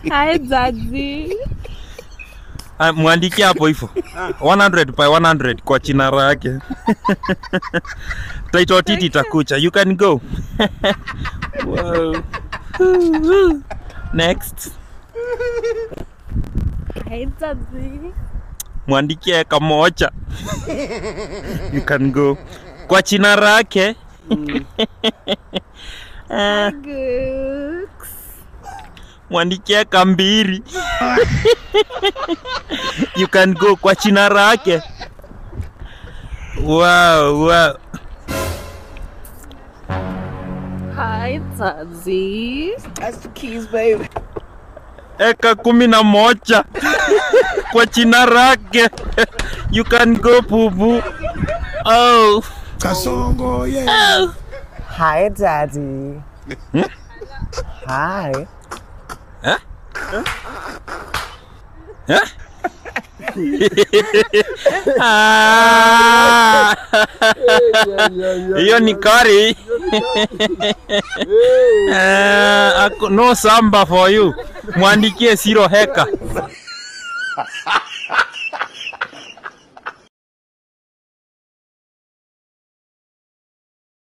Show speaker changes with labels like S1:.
S1: Hi Daddy.
S2: Muandikie hapo hivyo. 100 by 100 kwa jina lake. Title titi itakucha. You can go. Wow. Next.
S1: Hi Daddy.
S2: Muandikie kamoja. You can go. Kwa jina lake.
S1: Gooks.
S2: Mwandikia kambiri. You can go kwa jina lake. Wow, wow.
S1: Hi Daddy.
S3: That's the keys, baby.
S2: Eka 11 kwa jina lake. You can go Bubu. Oh.
S4: Kasongo, yeah.
S2: Oh.
S3: Hi, Daddy. Hi.
S2: Huh? Huh? Hiyo ni kari. No samba for you. Mwandikie 0 heka.